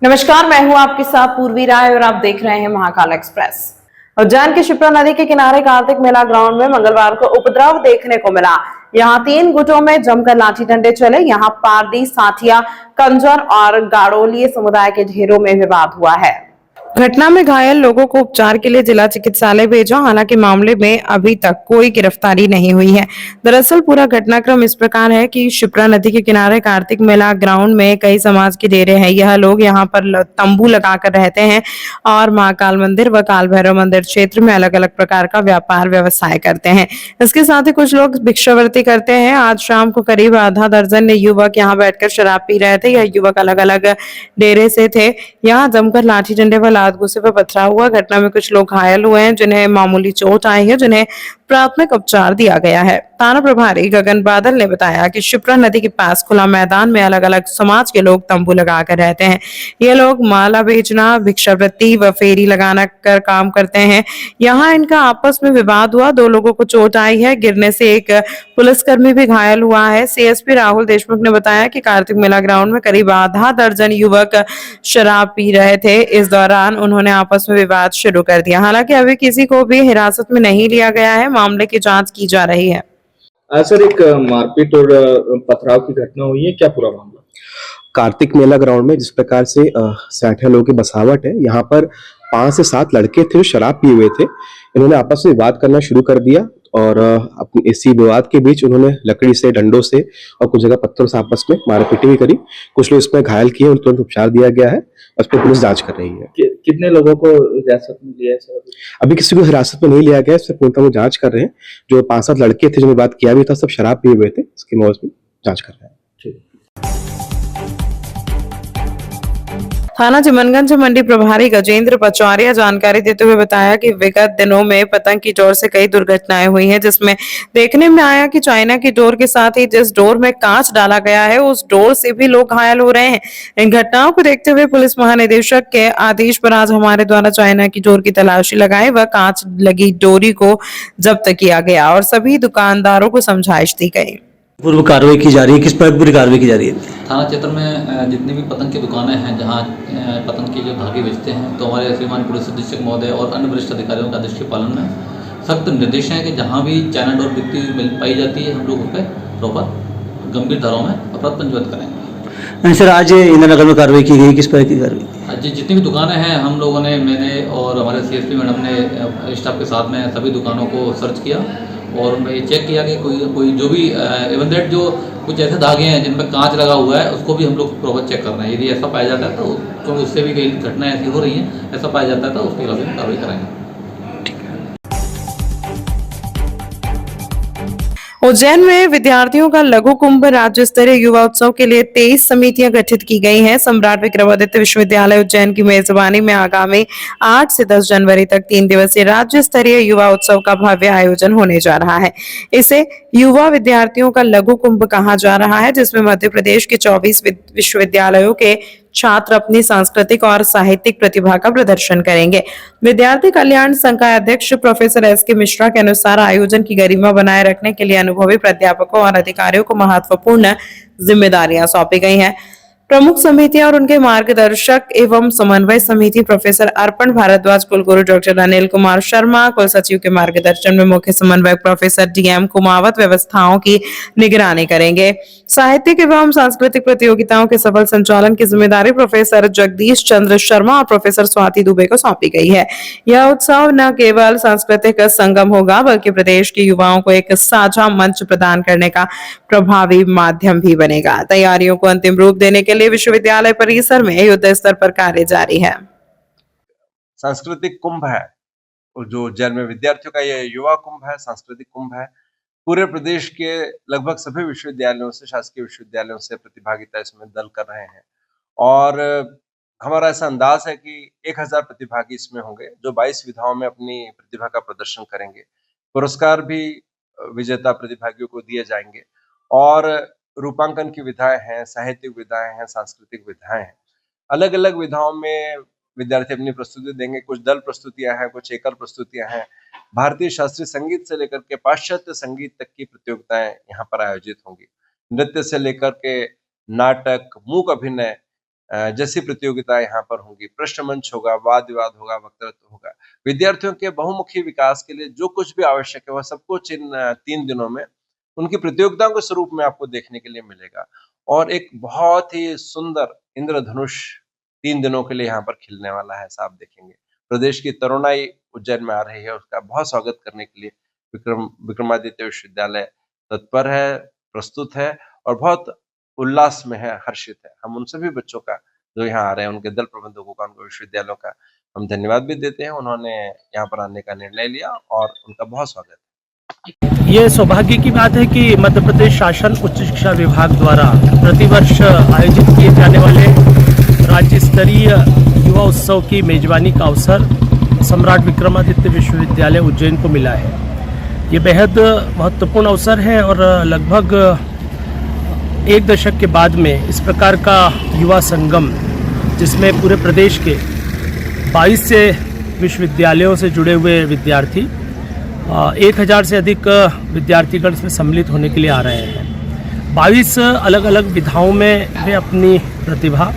नमस्कार, मैं हूं आपके साथ पूर्वी राय और आप देख रहे हैं महाकाल एक्सप्रेस। उज्जैन के शिप्रा नदी के किनारे कार्तिक मेला ग्राउंड में मंगलवार को उपद्रव देखने को मिला। यहां 3 गुटों में जमकर लाठी डंडे चले। यहां पारदी, साथिया, कंजर और गाड़ोलिये समुदाय के ढेरों में विवाद हुआ है। घटना में घायल लोगों को उपचार के लिए जिला चिकित्सालय भेजा। हालांकि मामले में अभी तक कोई गिरफ्तारी नहीं हुई है। दरअसल पूरा घटनाक्रम इस प्रकार है कि शिप्रा नदी के किनारे कार्तिक मेला ग्राउंड में कई समाज के डेरे हैं। यह लोग यहाँ पर तंबू लगाकर रहते हैं और महाकाल मंदिर व काल भैरव मंदिर क्षेत्र में अलग अलग प्रकार का व्यापार व्यवसाय करते हैं। इसके साथ ही कुछ लोग भिक्षावृत्ति करते हैं। आज शाम को करीब आधा दर्जन युवक यहाँ बैठकर शराब पी रहे थे। यह युवक अलग अलग डेरे से थे। यहाँ जमकर लाठी डंडे व लात घुसे पर पथराव हुआ। घटना में कुछ लोग घायल हुए हैं, जिन्हें मामूली चोट आई है, जिन्हें प्राथमिक उपचार दिया गया है। थाना प्रभारी गगन बादल ने बताया कि शिप्रा नदी के पास खुला मैदान में अलग अलग समाज के लोग तंबू लगाकर रहते हैं। ये लोग माला बेचना, भिक्षावृत्ति व फेरी लगाना कर काम करते हैं। यहाँ इनका आपस में विवाद हुआ। 2 लोगों को चोट आई है। गिरने से एक पुलिसकर्मी भी घायल हुआ है। सीएसपी राहुल देशमुख ने बताया कि कार्तिक मेला ग्राउंड में करीब आधा दर्जन युवक शराब पी रहे थे। इस दौरान उन्होंने आपस में विवाद शुरू कर दिया। हालांकि अभी किसी को भी हिरासत में नहीं लिया गया है। मामले की जांच की जा रही है। सर, एक मारपीट और पथराव की घटना हुई है, क्या पूरा मामला? कार्तिक मेला ग्राउंड में जिस प्रकार से 60 लोगों की बसावट है, यहाँ पर 5 से 7 लड़के थे जो शराब पिए हुए थे। इन्होंने आपस में विवाद करना शुरू कर दिया और अपनी इसी विवाद के बीच उन्होंने लकड़ी से, डंडों से और कुछ जगह पत्थरों से आपस में मारपीट भी करी। कुछ लोग इसमें घायल किए, उनको तुरंत उपचार दिया गया है। उस पर पुलिस जांच कर रही है। कितने लोगों को हिरासत में लिया है सर? अभी किसी को हिरासत में नहीं लिया गया है, इस पर पूर्णतः वो जांच कर रहे हैं। जो 5-7 लड़के थे जिन्होंने बात किया भी था, सब शराब पिए हुए थे। इसकी मौत में जांच कर रहे हैं। थाना चिमनगंज मंडी प्रभारी गजेंद्र पचौरिया जानकारी देते हुए बताया कि विगत दिनों में पतंग की डोर से कई दुर्घटनाएं हुई हैं, जिसमें देखने में आया कि चाइना की डोर के साथ ही जिस डोर में कांच डाला गया है, उस डोर से भी लोग घायल हो रहे हैं। इन घटनाओं को देखते हुए पुलिस महानिदेशक के आदेश पर आज हमारे द्वारा चाइना की डोर की तलाशी लगाई व कांच लगी डोरी को जब्त किया गया और सभी दुकानदारों को समझाइश दी गई। पूर्व कार्रवाई की जा रही है। किस पर पूरी कार्रवाई की जा रही है? थाना क्षेत्र में जितनी भी पतंग की दुकानें हैं, जहां पतंग के जो धागे बेचते हैं, तो हमारे श्रीमान पुलिस अधीक्षक महोदय और अन्य वरिष्ठ अधिकारियों के आदेश के पालन में सख्त निर्देश हैं कि जहां भी चाइना डोर बिकती मिल पाई जाती है, हम लोग उस पर प्रॉपर गंभीर धाराओं में अपराध पंजीबद्ध करेंगे। सर, आज इंदिरानगर में कार्रवाई की गई, किस पर की कार्रवाई? आज जितनी भी दुकानें हैं, हम लोगों ने, मैंने और हमारे सीएसपी मैडम ने स्टाफ के साथ में सभी दुकानों को सर्च किया और उनमें ये चेक किया कि कोई जो भी इवन दैट जो कुछ ऐसे धागे हैं जिनमें कांच लगा हुआ है, उसको भी हम लोग प्रॉपर चेक कर रहे हैं। यदि ऐसा पाया जाता है तो क्योंकि उससे भी कई घटनाएं ऐसी हो रही हैं, ऐसा पाया जाता है तो उसके खिलाफ हम कार्रवाई कराएंगे। उज्जैन में विद्यार्थियों का लघु कुंभ राज्य स्तरीय युवा उत्सव के लिए 23 समितियां गठित की गई हैं। सम्राट विक्रमादित्य विश्वविद्यालय उज्जैन की मेजबानी में आगामी 8 से 10 जनवरी तक 3 दिवसीय राज्य स्तरीय युवा उत्सव का भव्य आयोजन होने जा रहा है। इसे युवा विद्यार्थियों का लघु कुंभ कहा जा रहा है, जिसमें मध्य प्रदेश के 24 विश्वविद्यालयों के छात्र अपनी सांस्कृतिक और साहित्यिक प्रतिभा का प्रदर्शन करेंगे। विद्यार्थी कल्याण संघ का अध्यक्ष प्रोफेसर एस.के. मिश्रा के अनुसार आयोजन की गरिमा बनाए रखने के लिए अनुभवी प्राध्यापकों और अधिकारियों को महत्वपूर्ण जिम्मेदारियां सौंपी गई हैं। प्रमुख समितियां और उनके मार्गदर्शक एवं समन्वय समिति प्रोफेसर अर्पण भारद्वाज, कुलगुरु डॉक्टर अनिल कुमार शर्मा, कुल सचिव के मार्गदर्शन में मुख्य समन्वयक प्रोफेसर डी.एम. कुमावत व्यवस्थाओं की निगरानी करेंगे। साहित्यिक एवं सांस्कृतिक प्रतियोगिताओं के सफल संचालन की जिम्मेदारी प्रोफेसर जगदीश चंद्र शर्मा और प्रोफेसर स्वाति दुबे को सौंपी गई है। यह उत्सव न केवल सांस्कृतिक संगम होगा, बल्कि प्रदेश के युवाओं को एक साझा मंच प्रदान करने का प्रभावी माध्यम भी बनेगा। तैयारियों को अंतिम रूप देने के लिए विश्वविद्यालय परिसर में युद्ध स्तर पर कार्य जारी है। सांस्कृतिक कुंभ है, और जो उज्जैन में विद्यार्थियों का ये युवा कुंभ है, सांस्कृतिक कुंभ है। पूरे प्रदेश के लगभग सभी विश्वविद्यालयों से, शासकीय विश्वविद्यालयों से प्रतिभागिता इसमें दल कर रहे हैं और हमारा ऐसा अंदाज है कि 1000 प्रतिभागी इसमें होंगे, जो 22 विधाओं में अपनी प्रतिभा का प्रदर्शन करेंगे। पुरस्कार भी विजेता प्रतिभागियों को दिए जाएंगे और रूपांकन की विधाएं हैं, साहित्यिक विधाएं हैं, सांस्कृतिक विधाएं हैं। अलग अलग विधाओं में विद्यार्थी अपनी प्रस्तुति देंगे। कुछ दल प्रस्तुतियां हैं, कुछ एकल प्रस्तुतियां हैं। भारतीय शास्त्रीय संगीत से लेकर के पाश्चात्य संगीत तक की प्रतियोगिताएं यहाँ पर आयोजित होंगी। नृत्य से लेकर के नाटक, मूक अभिनय, जैसी प्रतियोगिताएं यहाँ पर होंगी, प्रश्न मंच होगा, वाद विवाद होगा, वक्तृत्व होगा। विद्यार्थियों के बहुमुखी विकास के लिए जो कुछ भी आवश्यक है वह सब कुछ इन 3 दिनों में उनकी प्रतियोगिताओं के स्वरूप में आपको देखने के लिए मिलेगा। और एक बहुत ही सुंदर इंद्रधनुष 3 दिनों के लिए यहाँ पर खिलने वाला है, ऐसा आप देखेंगे। प्रदेश की तरुणाई उज्जैन में आ रही है, उसका बहुत स्वागत करने के लिए विक्रमादित्य विश्वविद्यालय तत्पर है, प्रस्तुत है और बहुत उल्लास में है, हर्षित है। हम उन सभी बच्चों का जो यहाँ आ रहे हैं, उनके दल प्रबंधकों का, उनके विश्वविद्यालयों का हम धन्यवाद भी देते हैं। उन्होंने यहाँ पर आने का निर्णय लिया और उनका बहुत स्वागत है। ये सौभाग्य की बात है कि मध्य प्रदेश शासन उच्च शिक्षा विभाग द्वारा प्रतिवर्ष आयोजित किए जाने वाले राज्य स्तरीय युवा उत्सव की मेजबानी का अवसर सम्राट विक्रमादित्य विश्वविद्यालय उज्जैन को मिला है। ये बेहद महत्वपूर्ण अवसर है और लगभग 1 दशक के बाद में इस प्रकार का युवा संगम, जिसमें पूरे प्रदेश के 22 से विश्वविद्यालयों से जुड़े हुए विद्यार्थी 1000 से अधिक विद्यार्थीगण इसमें सम्मिलित होने के लिए आ रहे हैं। 22 अलग अलग विधाओं में वे अपनी प्रतिभा,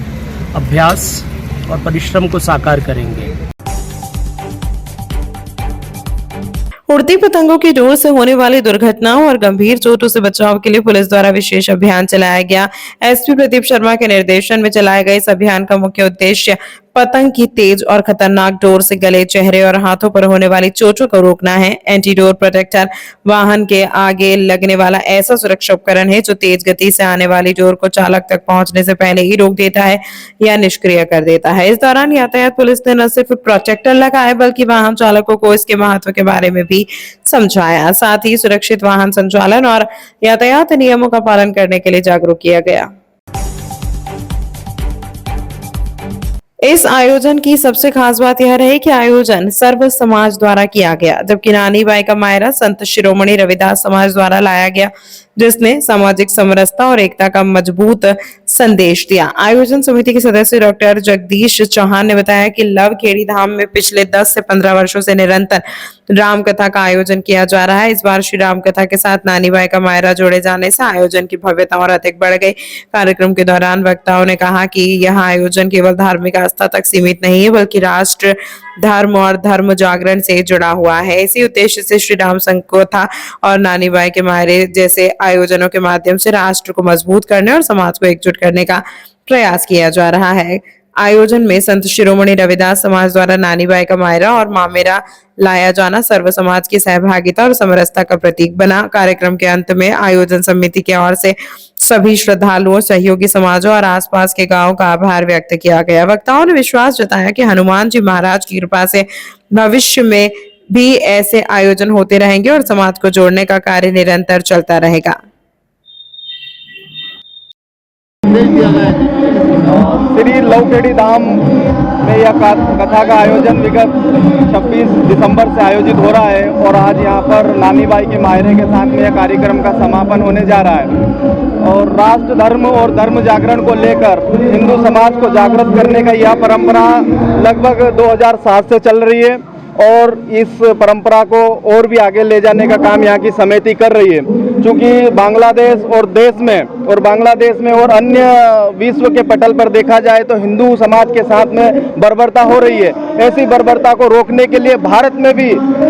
अभ्यास और परिश्रम को साकार करेंगे। उड़ती पतंगों की डोर से होने वाली दुर्घटनाओं और गंभीर चोटों से बचाव के लिए पुलिस द्वारा विशेष अभियान चलाया गया। एसपी प्रदीप शर्मा के निर्देशन में चलाए गए इस अभियान का मुख्य उद्देश्य पतंग की तेज और खतरनाक डोर से गले, चेहरे और हाथों पर होने वाली चोटों को रोकना है। एंटी डोर प्रोटेक्टर वाहन के आगे लगने वाला ऐसा सुरक्षा उपकरण है जो तेज गति से आने वाली डोर को चालक तक पहुंचने से पहले ही रोक देता है या निष्क्रिय कर देता है। इस दौरान यातायात पुलिस ने न सिर्फ प्रोटेक्टर लगाए बल्कि वाहन चालकों को इसके महत्व के बारे में भी समझाया। साथ ही सुरक्षित वाहन संचालन और यातायात नियमों का पालन करने के लिए जागरूक किया गया। इस आयोजन की सबसे खास बात यह रही कि आयोजन सर्व समाज द्वारा किया गया, जबकि नानी बाई का मायरा संत शिरोमणि रविदास समाज द्वारा लाया गया, जिसने सामाजिक समरसता और एकता का मजबूत संदेश दिया। आयोजन समिति के सदस्य डॉक्टर जगदीश चौहान ने बताया कि लवखेड़ी धाम में पिछले 10 से 15 वर्षों से निरंतर राम कथा का आयोजन किया जा रहा है। इस बार श्री राम कथा के साथ नानी बाई का मायरा जोड़े जाने से आयोजन की भव्यता और अधिक बढ़ गई। कार्यक्रम के दौरान वक्ताओं ने कहा कि यह आयोजन केवल धार्मिक आस्था तक सीमित नहीं है बल्कि राष्ट्र, धर्म और धर्म जागरण से जुड़ा हुआ है। इसी उद्देश्य से श्री राम कथा और नानी बाई के मायरे जैसे आयोजनों के माध्यम से राष्ट्र को मजबूत करने और समाज को एकजुट करने का प्रयास किया जा रहा है। आयोजन में संत शिरोमणि रविदास समाज द्वारा नानी बाई का मायरा और मामेरा लाया जाना सर्व समाज की सहभागिता और समरसता का प्रतीक बना। कार्यक्रम के अंत में आयोजन समिति की ओर से सभी श्रद्धालुओं, सहयोगी समाजों और आसपास के गांवों का आभार व्यक्त किया गया। वक्ताओं ने विश्वास जताया कि हनुमान जी महाराज की कृपा से भविष्य में भी ऐसे आयोजन होते रहेंगे और समाज को जोड़ने का कार्य निरंतर चलता रहेगा। श्री लवखेड़ी धाम में यह कथा का आयोजन विगत 26 दिसंबर से आयोजित हो रहा है और आज यहाँ पर नानी बाई के मायरे के साथ में यह कार्यक्रम का समापन होने जा रहा है। और राष्ट्र, धर्म और धर्म जागरण को लेकर हिंदू समाज को जागृत करने का यह परंपरा लगभग 2007 से चल रही है और इस परंपरा को और भी आगे ले जाने का काम यहाँ की समिति कर रही है। क्योंकि बांग्लादेश और अन्य विश्व के पटल पर देखा जाए तो हिंदू समाज के साथ में बर्बरता हो रही है। ऐसी बर्बरता को रोकने के लिए भारत में भी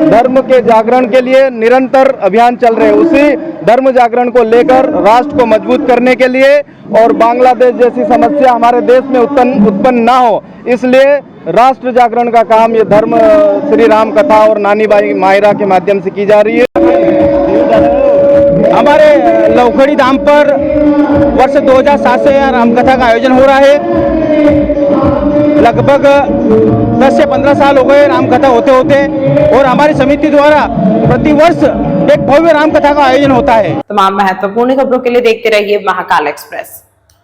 धर्म के जागरण के लिए निरंतर अभियान चल रहे हैं। उसी धर्म जागरण को लेकर राष्ट्र को मजबूत करने के लिए और बांग्लादेश जैसी समस्या हमारे देश में उत्पन्न ना हो, इसलिए राष्ट्र जागरण का काम ये धर्म श्री राम कथा और नानी बाई मायरा के माध्यम से की जा रही है। हमारे लवखेड़ी धाम पर वर्ष 2007 से रामकथा का आयोजन हो रहा है। लगभग 10 से 15 साल हो गए रामकथा होते होते और हमारी समिति द्वारा प्रतिवर्ष एक भव्य रामकथा का आयोजन होता है। तमाम महत्वपूर्ण खबरों के लिए देखते रहिए महाकाल एक्सप्रेस।